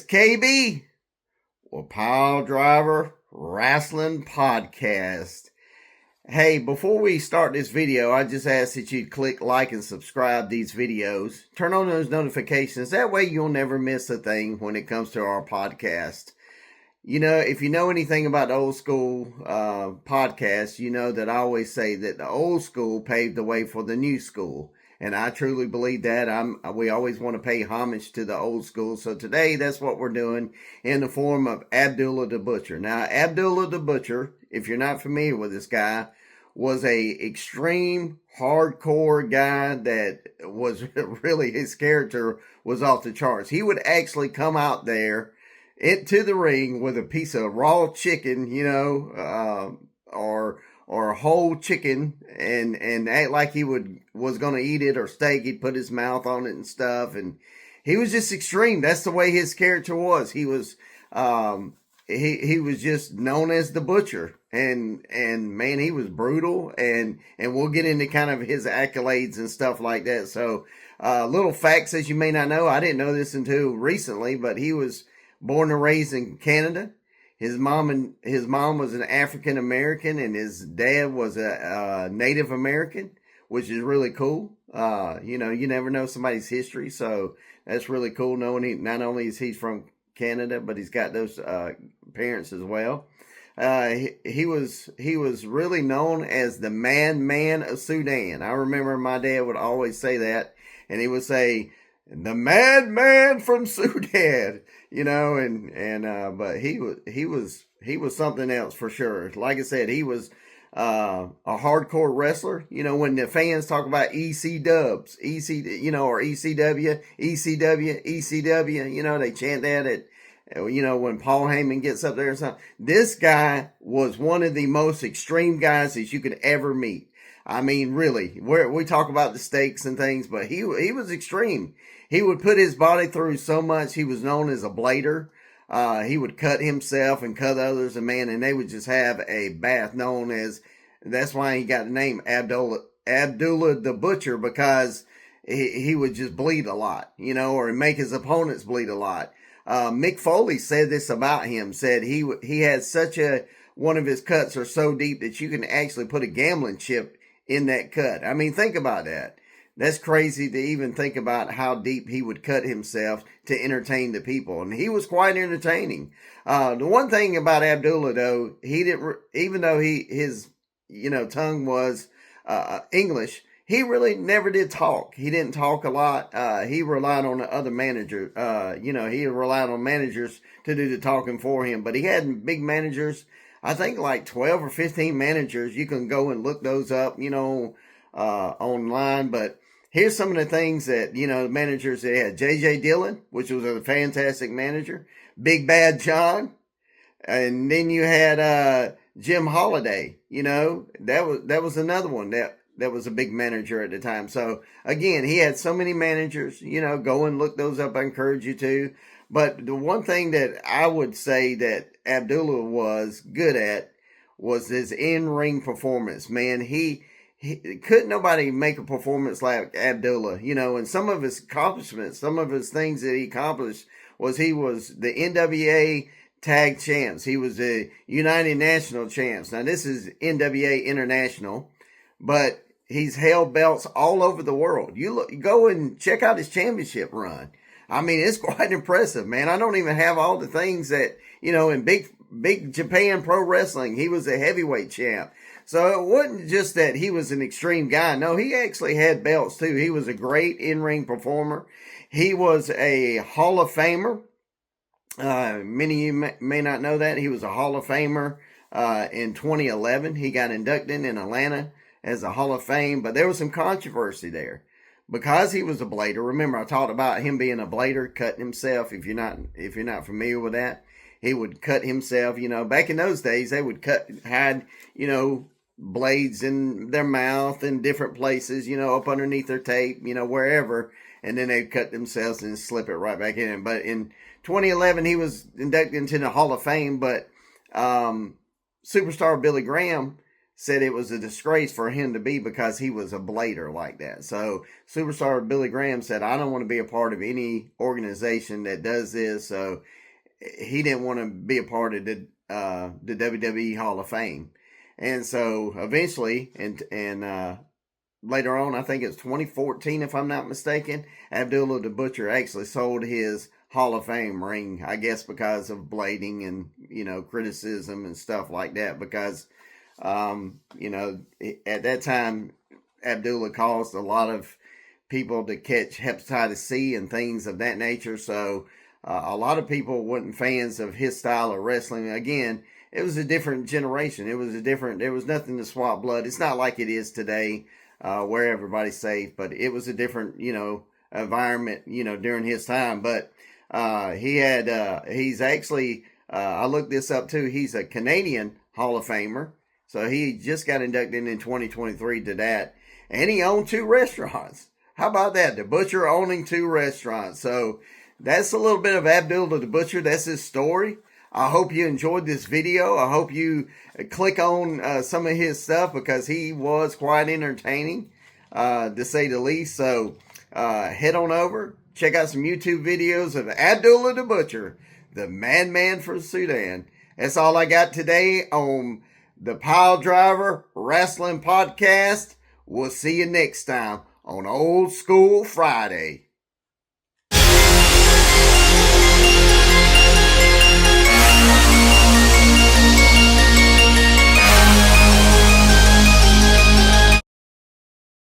KB or Pile Driver Wrestling Podcast. Hey, before we start this video, I just ask that you click like and subscribe these videos. Turn on those notifications. That way you'll never miss a thing when it comes to our podcast. You know, if you know anything about the old school podcast, you know that I always say that the old school paved the way for the new school. And I truly believe that. We always want to pay homage to the old school. So today, that's what we're doing in the form of Abdullah the Butcher. Now, Abdullah the Butcher, if you're not familiar with this guy, was a extreme hardcore guy that was really, his character was off the charts. He would actually come out there into the ring with a piece of raw chicken, or a whole chicken and act like he was going to eat it, or steak. He'd put his mouth on it and stuff. And he was just extreme. That's the way his character was. He was, he was just known as the Butcher, and man, he was brutal, and we'll get into kind of his accolades and stuff like that. So, little facts as you may not know. I didn't know this until recently, but he was born and raised in Canada. His mom was an African American, and his dad was a Native American, which is really cool. You never know somebody's history, so that's really cool. Knowing not only is he from Canada, but he's got those parents as well. He was really known as the Man of Sudan. I remember my dad would always say that, and he would say, "The madman from Sudan," but he was something else for sure. Like I said, he was a hardcore wrestler. When the fans talk about EC Dubs, or ECW, ECW, they chant that at, when Paul Heyman gets up there or something. This guy was one of the most extreme guys that you could ever meet. I mean, really, we talk about the stakes and things, but he was extreme. He would put his body through so much. He was known as a blader. He would cut himself and cut others, and they would just have a bath that's why he got the name Abdullah the Butcher, because he would just bleed a lot, or make his opponents bleed a lot. Mick Foley said this about him, said he had one of his cuts are so deep that you can actually put a gambling chip in that cut. I mean, think about that. That's crazy to even think about how deep he would cut himself to entertain the people. And he was quite entertaining. The one thing about Abdullah, though, he didn't, even though his tongue was English, he really never did talk. He didn't talk a lot. He relied on the other manager. He relied on managers to do the talking for him. But he had big managers. I think like 12 or 15 managers. You can go and look those up, online. But here's some of the things that, the managers they had. J.J. Dillon, which was a fantastic manager. Big Bad John. And then you had Jim Holiday. That was another one that was a big manager at the time. So, again, he had so many managers. Go and look those up. I encourage you to. But the one thing that I would say that Abdullah was good at was his in-ring performance. Man, he couldn't nobody make a performance like Abdullah, and some of his accomplishments, some of his things that he accomplished he was the NWA tag champs. He was the United National champs. Now this is NWA International, but he's held belts all over the world. You go and check out his championship run. I mean, it's quite impressive, man. I don't even have all the things that, in big Japan Pro Wrestling, he was a heavyweight champ. So it wasn't just that he was an extreme guy. No, he actually had belts too. He was a great in-ring performer. He was a Hall of Famer. Many of you may not know that. He was a Hall of Famer in 2011. He got inducted in Atlanta as a Hall of Fame, but there was some controversy there. Because he was a blader. Remember, I talked about him being a blader, cutting himself. If you're not familiar with that, he would cut himself. Back in those days, they would hide, blades in their mouth in different places, up underneath their tape, wherever, and then they'd cut themselves and slip it right back in. But in 2011, he was inducted into the Hall of Fame. But superstar Billy Graham said it was a disgrace for him to be because he was a blader like that. So superstar Billy Graham said, I don't want to be a part of any organization that does this. So he didn't want to be a part of the WWE Hall of Fame. And so eventually, and later on, I think it's 2014, if I'm not mistaken, Abdullah the Butcher actually sold his Hall of Fame ring, I guess because of blading and, criticism and stuff like that. Because, at that time, Abdullah caused a lot of people to catch hepatitis C and things of that nature. So a lot of people weren't fans of his style of wrestling. Again, it was a different generation. There was nothing to swap blood. It's not like it is today, where everybody's safe, but it was a different, environment, during his time. But he's actually, I looked this up too. He's a Canadian Hall of Famer. So he just got inducted in 2023 to that. And he owned 2 restaurants. How about that? The Butcher owning 2 restaurants. So that's a little bit of Abdullah the Butcher. That's his story. I hope you enjoyed this video. I hope you click on some of his stuff because he was quite entertaining, to say the least. So head on over. Check out some YouTube videos of Abdullah the Butcher, the madman from Sudan. That's all I got today on the Pile Driver Wrestling Podcast. We'll see you next time on Old School Friday.